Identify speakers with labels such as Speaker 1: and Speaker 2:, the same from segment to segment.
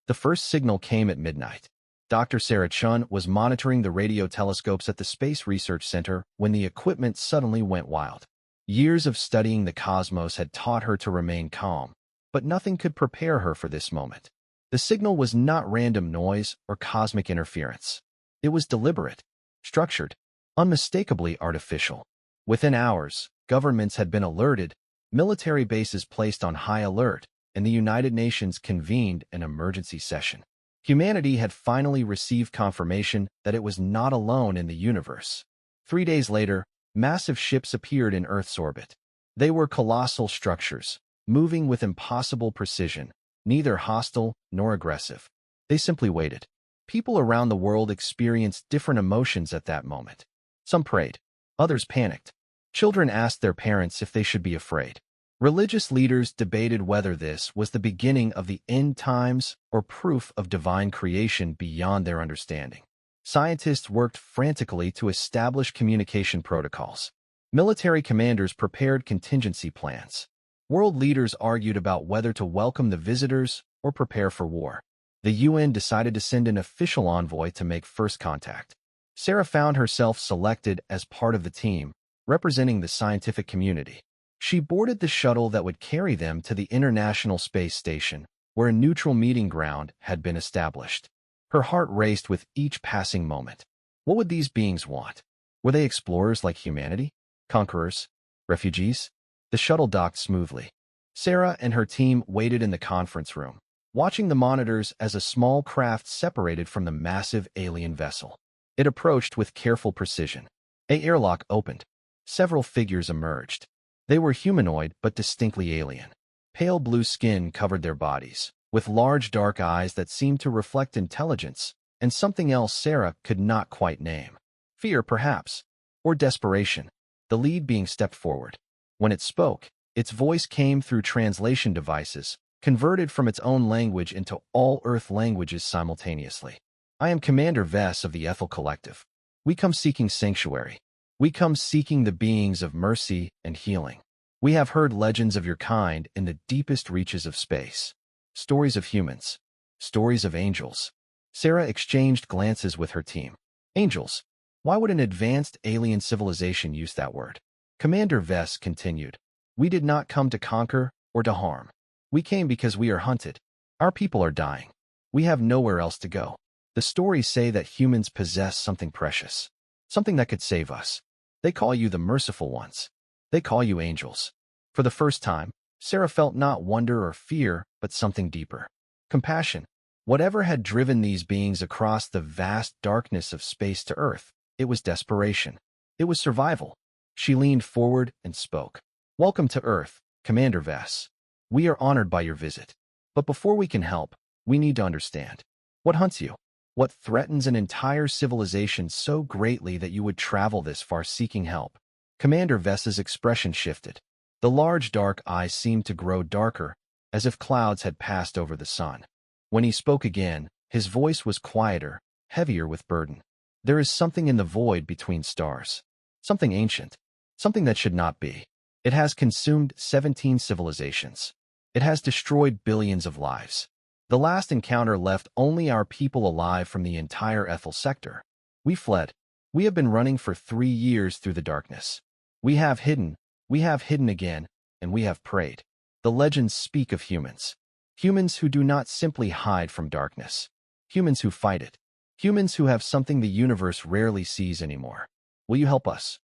Speaker 1: The first signal came at midnight. Dr. Sarah Chun was monitoring the radio telescopes at the Space Research Center when the equipment suddenly went wild. Years of studying the cosmos had taught her to remain calm, but nothing could prepare her for this moment. The signal was not random noise or cosmic interference. It was deliberate, structured, unmistakably artificial. Within hours, governments had been alerted, military bases placed on high alert, and the United Nations convened an emergency session. Humanity had finally received confirmation that it was not alone in the universe. 3 days later, massive ships appeared in Earth's orbit. They were colossal structures, moving with impossible precision, neither hostile nor aggressive. They simply waited. People around the world experienced different emotions at that moment. Some prayed. Others panicked. Children asked their parents if they should be afraid. Religious leaders debated whether this was the beginning of the end times or proof of divine creation beyond their understanding. Scientists worked frantically to establish communication protocols. Military commanders prepared contingency plans. World leaders argued about whether to welcome the visitors or prepare for war. The UN decided to send an official envoy to make first contact. Sarah found herself selected as part of the team, representing the scientific community. She boarded the shuttle that would carry them to the International Space Station, where a neutral meeting ground had been established. Her heart raced with each passing moment. What would these beings want? Were they explorers like humanity? Conquerors? Refugees? The shuttle docked smoothly. Sarah and her team waited in the conference room, watching the monitors as a small craft separated from the massive alien vessel. It approached with careful precision. An airlock opened. Several figures emerged. They were humanoid but distinctly alien. Pale blue skin covered their bodies, with large dark eyes that seemed to reflect intelligence and something else Sarah could not quite name. Fear, perhaps, or desperation. The lead being stepped forward. When it spoke, its voice came through translation devices, converted from its own language into all Earth languages simultaneously. I am Commander Vess of the Ethel Collective. We come seeking sanctuary. We come seeking the beings of mercy and healing. We have heard legends of your kind in the deepest reaches of space. Stories of humans. Stories of angels. Sarah exchanged glances with her team. Angels. Why would an advanced alien civilization use that word? Commander Vess continued. We did not come to conquer or to harm. We came because we are hunted. Our people are dying. We have nowhere else to go. The stories say that humans possess something precious. Something that could save us. They call you the merciful ones. They call you angels. For the first time, Sarah felt not wonder or fear, but something deeper. Compassion. Whatever had driven these beings across the vast darkness of space to Earth, it was desperation. It was survival. She leaned forward and spoke. Welcome to Earth, Commander Vess. We are honored by your visit. But before we can help, we need to understand. What hunts you? What threatens an entire civilization so greatly that you would travel this far seeking help? Commander Vess's expression shifted. The large dark eyes seemed to grow darker, as if clouds had passed over the sun. When he spoke again, his voice was quieter, heavier with burden. There is something in the void between stars. Something ancient. Something that should not be. It has consumed 17 civilizations. It has destroyed billions of lives. The last encounter left only our people alive from the entire Ethel sector. We fled. We have been running for 3 years through the darkness. We have hidden again, and we have prayed. The legends speak of humans. Humans who do not simply hide from darkness. Humans who fight it. Humans who have something the universe rarely sees anymore. Will you help us?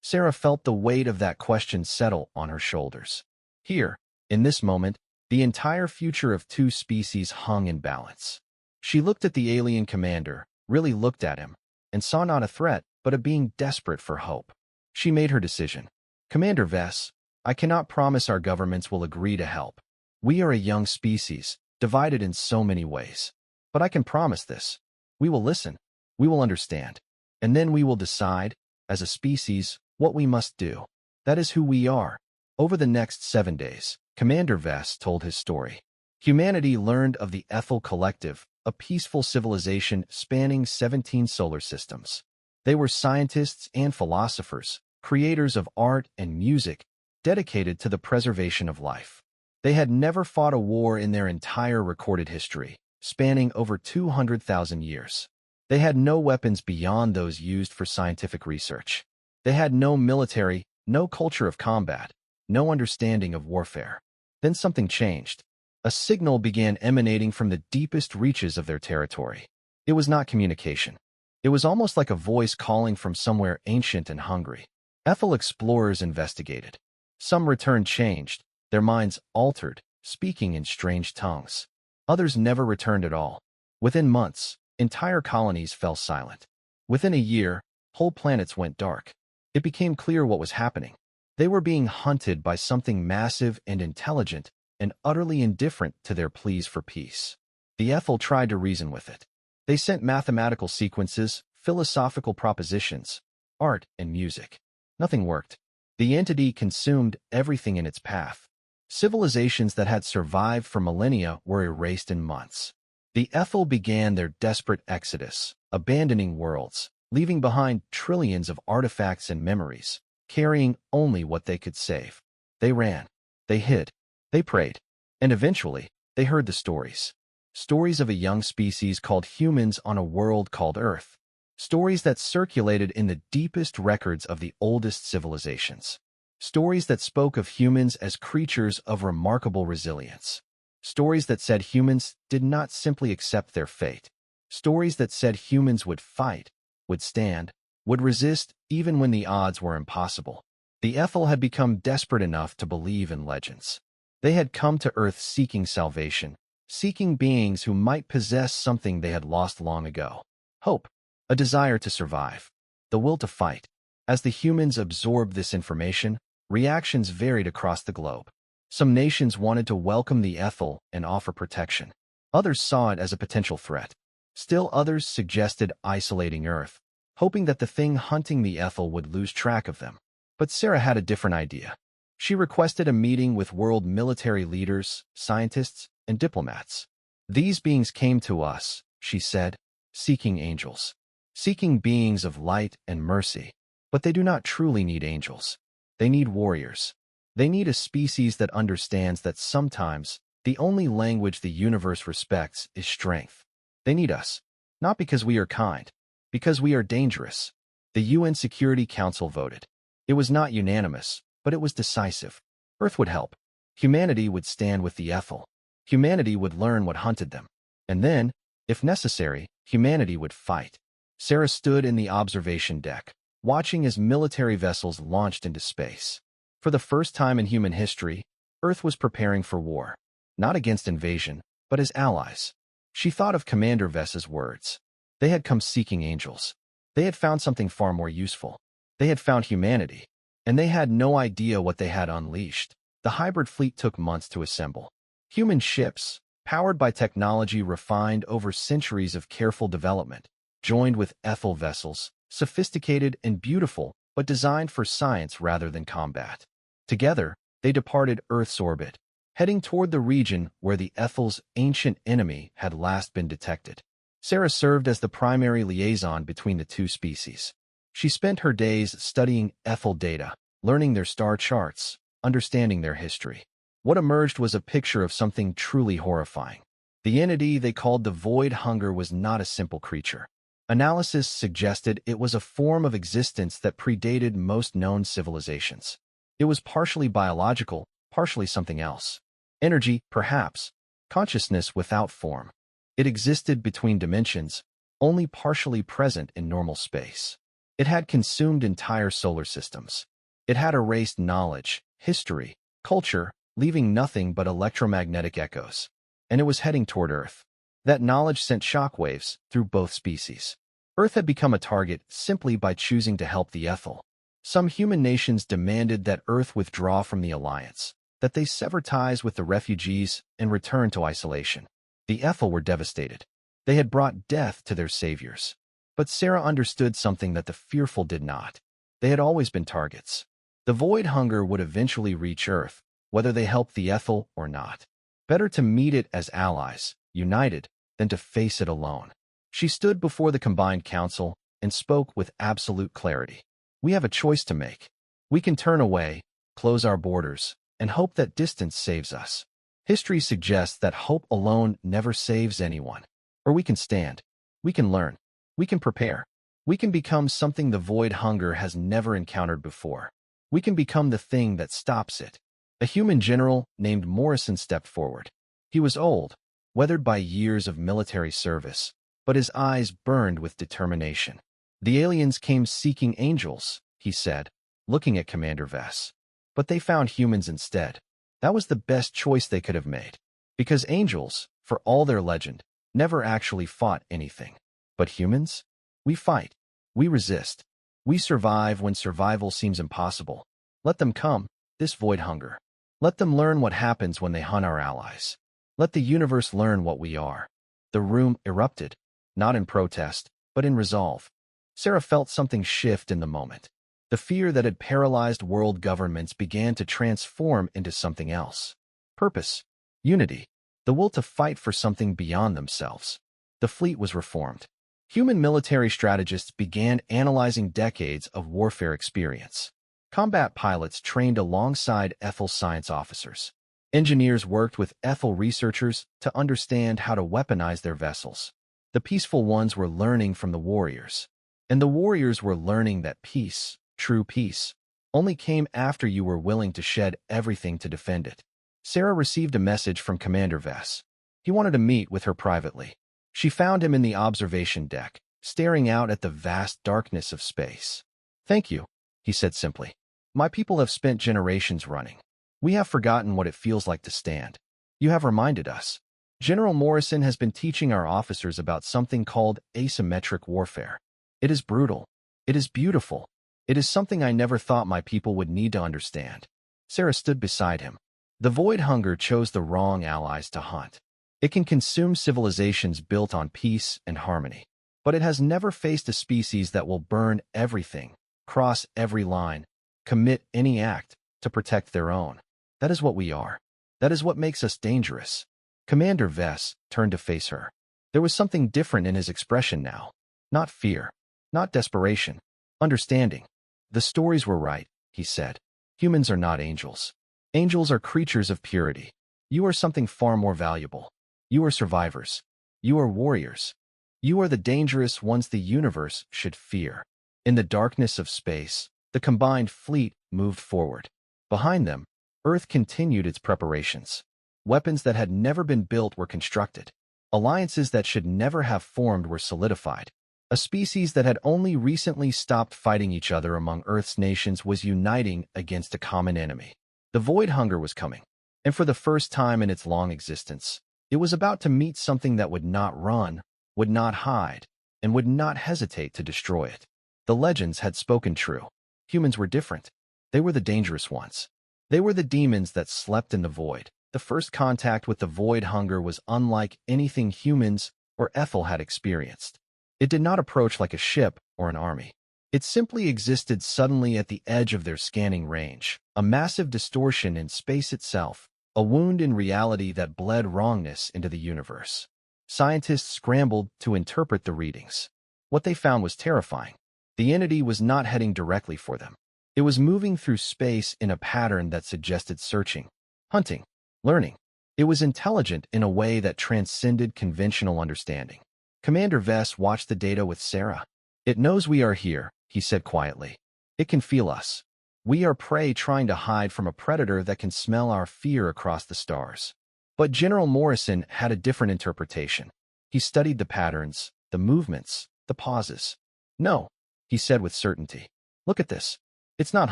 Speaker 1: Sarah felt the weight of that question settle on her shoulders. Here, in this moment, the entire future of 2 species hung in balance. She looked at the alien commander, really looked at him, and saw not a threat, but a being desperate for hope. She made her decision. Commander Vess, I cannot promise our governments will agree to help. We are a young species, divided in so many ways. But I can promise this. We will listen. We will understand. And then we will decide, as a species, what we must do. That is who we are. Over the next 7 days, Commander Vess told his story. Humanity learned of the Ethel Collective, a peaceful civilization spanning 17 solar systems. They were scientists and philosophers, creators of art and music, dedicated to the preservation of life. They had never fought a war in their entire recorded history, spanning over 200,000 years. They had no weapons beyond those used for scientific research. They had no military, no culture of combat, no understanding of warfare. Then something changed. A signal began emanating from the deepest reaches of their territory. It was not communication. It was almost like a voice calling from somewhere ancient and hungry. Ethel explorers investigated. Some returned changed, their minds altered, speaking in strange tongues. Others never returned at all. Within months, entire colonies fell silent. Within a year, whole planets went dark. It became clear what was happening. They were being hunted by something massive and intelligent and utterly indifferent to their pleas for peace. The Ethel tried to reason with it. They sent mathematical sequences, philosophical propositions, art, and music. Nothing worked. The entity consumed everything in its path. Civilizations that had survived for millennia were erased in months. The Ethel began their desperate exodus, abandoning worlds, leaving behind trillions of artifacts and memories, carrying only what they could save. They ran. They hid. They prayed. And eventually, they heard the stories. Stories of a young species called humans on a world called Earth. Stories that circulated in the deepest records of the oldest civilizations. Stories that spoke of humans as creatures of remarkable resilience. Stories that said humans did not simply accept their fate. Stories that said humans would fight, would stand, would resist even when the odds were impossible. The Ethel had become desperate enough to believe in legends. They had come to Earth seeking salvation, seeking beings who might possess something they had lost long ago. Hope, a desire to survive, the will to fight. As the humans absorbed this information, reactions varied across the globe. Some nations wanted to welcome the Ethel and offer protection. Others saw it as a potential threat. Still others suggested isolating Earth, hoping that the thing hunting the Ethel would lose track of them. But Sarah had a different idea. She requested a meeting with world military leaders, scientists, and diplomats. These beings came to us, she said, seeking angels, seeking beings of light and mercy. But they do not truly need angels. They need warriors. They need a species that understands that sometimes the only language the universe respects is strength. They need us, not because we are kind, because we are dangerous. The UN Security Council voted. It was not unanimous, but it was decisive. Earth would help. Humanity would stand with the Ethel. Humanity would learn what hunted them. And then, if necessary, humanity would fight. Sarah stood in the observation deck, watching as military vessels launched into space. For the first time in human history, Earth was preparing for war, not against invasion, but as allies. She thought of Commander Vess's words. They had come seeking angels. They had found something far more useful. They had found humanity, and they had no idea what they had unleashed. The hybrid fleet took months to assemble. Human ships, powered by technology refined over centuries of careful development, joined with Ethel vessels, sophisticated and beautiful, but designed for science rather than combat. Together, they departed Earth's orbit, heading toward the region where the Ethel's ancient enemy had last been detected. Sarah served as the primary liaison between the two species. She spent her days studying Ethel data, learning their star charts, understanding their history. What emerged was a picture of something truly horrifying. The entity they called the Void Hunger was not a simple creature. Analysis suggested it was a form of existence that predated most known civilizations. It was partially biological, partially something else. Energy, perhaps. Consciousness without form. It existed between dimensions, only partially present in normal space. It had consumed entire solar systems. It had erased knowledge, history, culture, leaving nothing but electromagnetic echoes. And it was heading toward Earth. That knowledge sent shockwaves through both species. Earth had become a target simply by choosing to help the Ethel. Some human nations demanded that Earth withdraw from the alliance, that they sever ties with the refugees and return to isolation. The Ethel were devastated. They had brought death to their saviors. But Sarah understood something that the fearful did not. They had always been targets. The Void Hunger would eventually reach Earth, whether they helped the Ethel or not. Better to meet it as allies, united, than to face it alone. She stood before the combined council and spoke with absolute clarity. We have a choice to make. We can turn away, close our borders, and hope that distance saves us. History suggests that hope alone never saves anyone. Or we can stand. We can learn. We can prepare. We can become something the void hunger has never encountered before. We can become the thing that stops it. A human general named Morrison stepped forward. He was old, weathered by years of military service, but his eyes burned with determination. The aliens came seeking angels, he said, looking at Commander Vess. But they found humans instead. That was the best choice they could have made. Because angels, for all their legend, never actually fought anything. But humans? We fight. We resist. We survive when survival seems impossible. Let them come, this void hunger. Let them learn what happens when they hunt our allies. Let the universe learn what we are. The room erupted, not in protest, but in resolve. Sarah felt something shift in the moment. The fear that had paralyzed world governments began to transform into something else. Purpose, unity, the will to fight for something beyond themselves. The fleet was reformed. Human military strategists began analyzing decades of warfare experience. Combat pilots trained alongside Ethel science officers. Engineers worked with Ethel researchers to understand how to weaponize their vessels. The peaceful ones were learning from the warriors. And the warriors were learning that peace, true peace, only came after you were willing to shed everything to defend it. Sarah received a message from Commander Vess. He wanted to meet with her privately. She found him in the observation deck, staring out at the vast darkness of space. "Thank you," he said simply. "My people have spent generations running. We have forgotten what it feels like to stand. You have reminded us. General Morrison has been teaching our officers about something called asymmetric warfare. It is brutal. It is beautiful. It is something I never thought my people would need to understand." Sarah stood beside him. The void hunger chose the wrong allies to hunt. It can consume civilizations built on peace and harmony. But it has never faced a species that will burn everything, cross every line, commit any act to protect their own. That is what we are. That is what makes us dangerous. Commander Vess turned to face her. There was something different in his expression now. Not fear. Not desperation. Understanding. "The stories were right," he said. "Humans are not angels. Angels are creatures of purity. You are something far more valuable. You are survivors. You are warriors. You are the dangerous ones the universe should fear." In the darkness of space, the combined fleet moved forward. Behind them, Earth continued its preparations. Weapons that had never been built were constructed. Alliances that should never have formed were solidified. A species that had only recently stopped fighting each other among Earth's nations was uniting against a common enemy. The void hunger was coming, and for the first time in its long existence, it was about to meet something that would not run, would not hide, and would not hesitate to destroy it. The legends had spoken true. Humans were different. They were the dangerous ones. They were the demons that slept in the void. The first contact with the void hunger was unlike anything humans or Ethel had experienced. It did not approach like a ship or an army. It simply existed suddenly at the edge of their scanning range, a massive distortion in space itself, a wound in reality that bled wrongness into the universe. Scientists scrambled to interpret the readings. What they found was terrifying. The entity was not heading directly for them. It was moving through space in a pattern that suggested searching, hunting, learning. It was intelligent in a way that transcended conventional understanding. Commander Vess watched the data with Sarah. "It knows we are here," he said quietly. "It can feel us. We are prey trying to hide from a predator that can smell our fear across the stars." But General Morrison had a different interpretation. He studied the patterns, the movements, the pauses. "No," he said with certainty. "Look at this. It's not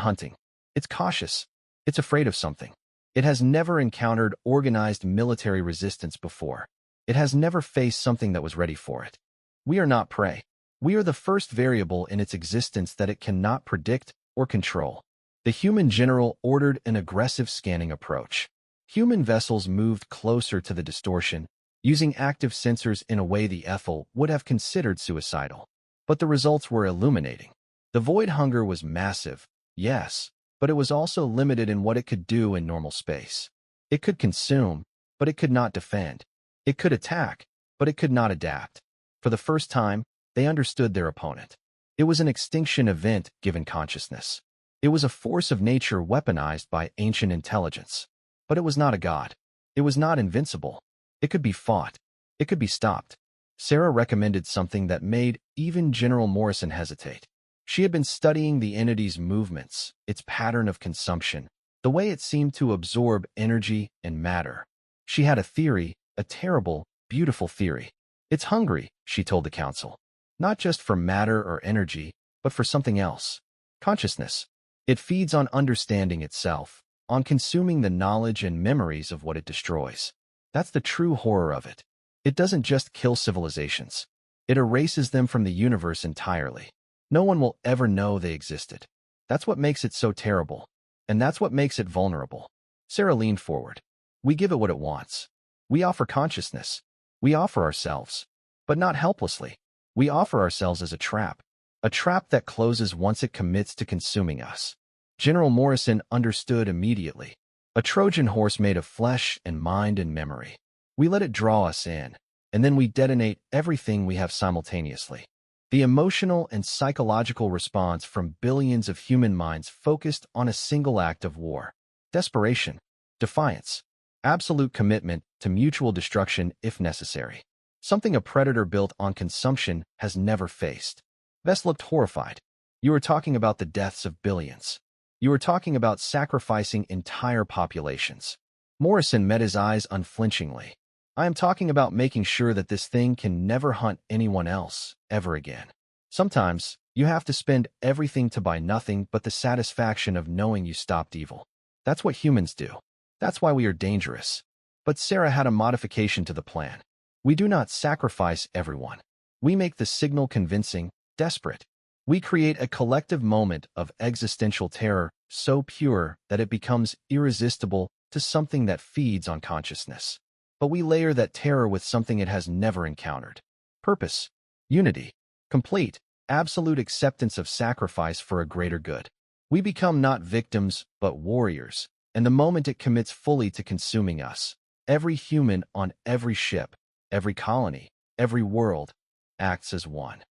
Speaker 1: hunting. It's cautious. It's afraid of something. It has never encountered organized military resistance before. It has never faced something that was ready for it. We are not prey. We are the first variable in its existence that it cannot predict or control." The human general ordered an aggressive scanning approach. Human vessels moved closer to the distortion, using active sensors in a way the Ethel would have considered suicidal. But the results were illuminating. The void hunger was massive, yes, but it was also limited in what it could do in normal space. It could consume, but it could not defend. It could attack, but it could not adapt. For the first time, they understood their opponent. It was an extinction event given consciousness. It was a force of nature weaponized by ancient intelligence. But it was not a god. It was not invincible. It could be fought. It could be stopped. Sarah recommended something that made even General Morrison hesitate. She had been studying the entity's movements, its pattern of consumption, the way it seemed to absorb energy and matter. She had a theory, a terrible, beautiful theory. It's hungry, she told the council. Not just for matter or energy, but for something else. Consciousness. It feeds on understanding itself, on consuming the knowledge and memories of what it destroys. That's the true horror of it. It doesn't just kill civilizations. It erases them from the universe entirely. No one will ever know they existed. That's what makes it so terrible. And that's what makes it vulnerable. Sarah leaned forward. We give it what it wants. We offer consciousness. We offer ourselves. But not helplessly. We offer ourselves as a trap that closes once it commits to consuming us. General Morrison understood immediately. A Trojan horse made of flesh and mind and memory. We let it draw us in, and then we detonate everything we have simultaneously. The emotional and psychological response from billions of human minds focused on a single act of war. Desperation, defiance, absolute commitment to mutual destruction if necessary. Something a predator built on consumption has never faced. Vess looked horrified. You were talking about the deaths of billions. You were talking about sacrificing entire populations. Morrison met his eyes unflinchingly. I am talking about making sure that this thing can never hunt anyone else, ever again. Sometimes, you have to spend everything to buy nothing but the satisfaction of knowing you stopped evil. That's what humans do. That's why we are dangerous. But Sarah had a modification to the plan. We do not sacrifice everyone. We make the signal convincing, desperate. We create a collective moment of existential terror so pure that it becomes irresistible to something that feeds on consciousness. But we layer that terror with something it has never encountered. Purpose, unity, complete, absolute acceptance of sacrifice for a greater good. We become not victims, but warriors, and the moment it commits fully to consuming us, every human on every ship, every colony, every world, acts as one.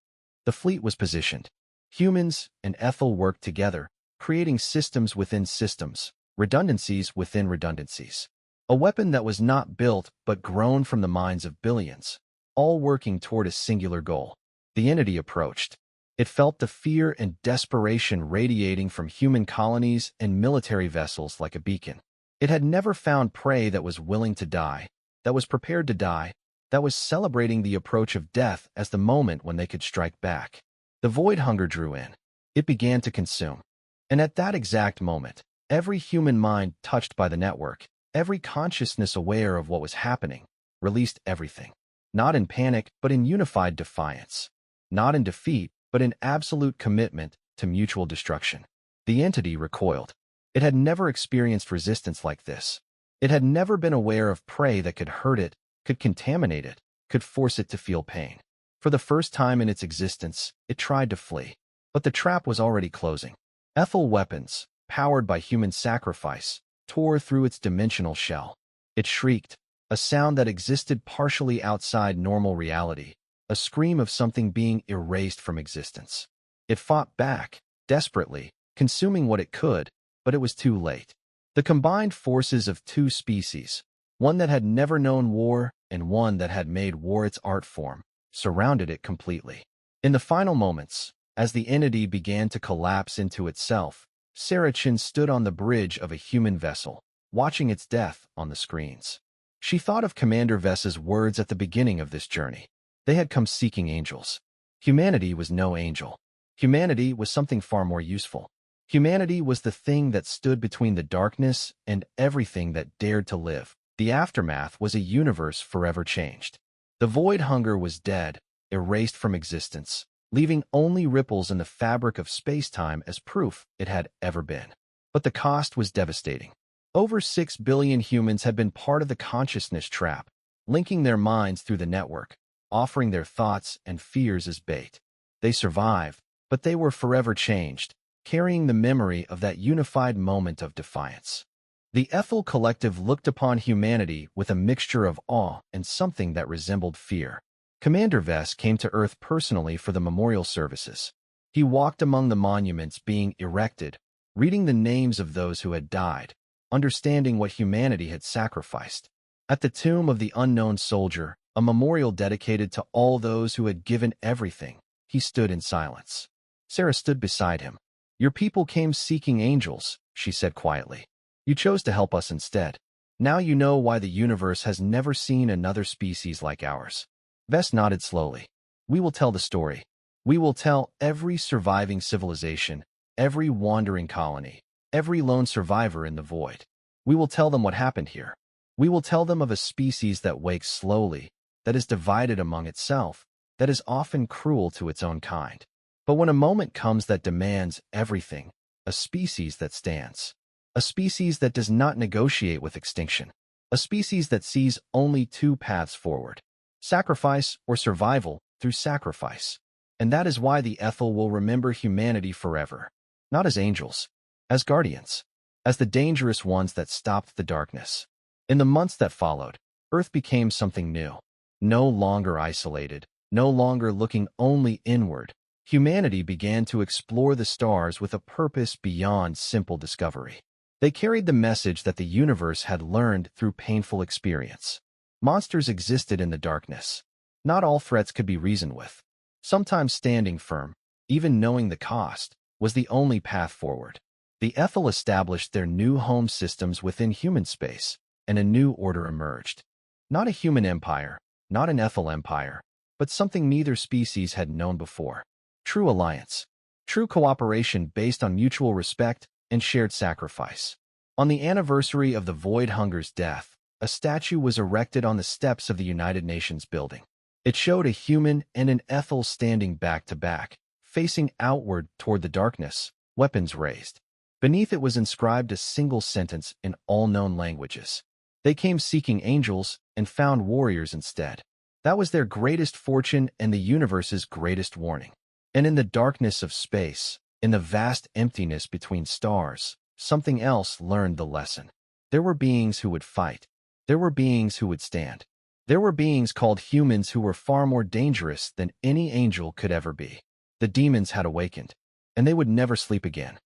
Speaker 1: The fleet was positioned. Humans and Ethel worked together, creating systems within systems, redundancies within redundancies. A weapon that was not built but grown from the minds of billions, all working toward a singular goal. The entity approached. It felt the fear and desperation radiating from human colonies and military vessels like a beacon. It had never found prey that was willing to die, that was prepared to die, that was celebrating the approach of death as the moment when they could strike back. The void hunger drew in. It began to consume. And at that exact moment, every human mind touched by the network, every consciousness aware of what was happening, released everything. Not in panic, but in unified defiance. Not in defeat, but in absolute commitment to mutual destruction. The entity recoiled. It had never experienced resistance like this. It had never been aware of prey that could hurt it, could contaminate it, could force it to feel pain. For the first time in its existence, it tried to flee. But the trap was already closing. Ethel weapons, powered by human sacrifice, tore through its dimensional shell. It shrieked, a sound that existed partially outside normal reality, a scream of something being erased from existence. It fought back, desperately, consuming what it could, but it was too late. The combined forces of two species, one that had never known war and one that had made war its art form, surrounded it completely. In the final moments, as the entity began to collapse into itself, Sarah Chin stood on the bridge of a human vessel, watching its death on the screens. She thought of Commander Vess's words at the beginning of this journey. They had come seeking angels. Humanity was no angel. Humanity was something far more useful. Humanity was the thing that stood between the darkness and everything that dared to live. The aftermath was a universe forever changed. The void hunger was dead, erased from existence, leaving only ripples in the fabric of space-time as proof it had ever been. But the cost was devastating. Over 6 billion humans had been part of the consciousness trap, linking their minds through the network, offering their thoughts and fears as bait. They survived, but they were forever changed, carrying the memory of that unified moment of defiance. The Ethel Collective looked upon humanity with a mixture of awe and something that resembled fear. Commander Vess came to Earth personally for the memorial services. He walked among the monuments being erected, reading the names of those who had died, understanding what humanity had sacrificed. At the tomb of the unknown soldier, a memorial dedicated to all those who had given everything, he stood in silence. Sarah stood beside him. "Your people came seeking angels," she said quietly. "You chose to help us instead. Now you know why the universe has never seen another species like ours." Vess nodded slowly. "We will tell the story. We will tell every surviving civilization, every wandering colony, every lone survivor in the void. We will tell them what happened here. We will tell them of a species that wakes slowly, that is divided among itself, that is often cruel to its own kind. But when a moment comes that demands everything, a species that stands. A species that does not negotiate with extinction. A species that sees only two paths forward: sacrifice or survival through sacrifice. And that is why the Ethel will remember humanity forever. Not as angels, as guardians, as the dangerous ones that stopped the darkness. In the months that followed, Earth became something new. No longer isolated, no longer looking only inward, humanity began to explore the stars with a purpose beyond simple discovery. They carried the message that the universe had learned through painful experience. Monsters existed in the darkness. Not all threats could be reasoned with. Sometimes standing firm, even knowing the cost, was the only path forward. The Ethel established their new home systems within human space, and a new order emerged. Not a human empire, not an Ethel empire, but something neither species had known before. True alliance. True cooperation based on mutual respect and shared sacrifice. On the anniversary of the Void Hunger's death, a statue was erected on the steps of the United Nations building. It showed a human and an Ethel standing back to back, facing outward toward the darkness, weapons raised. Beneath it was inscribed a single sentence in all known languages. They came seeking angels and found warriors instead. That was their greatest fortune and the universe's greatest warning. And in the darkness of space, in the vast emptiness between stars, something else learned the lesson. There were beings who would fight. There were beings who would stand. There were beings called humans who were far more dangerous than any angel could ever be. The demons had awakened, and they would never sleep again.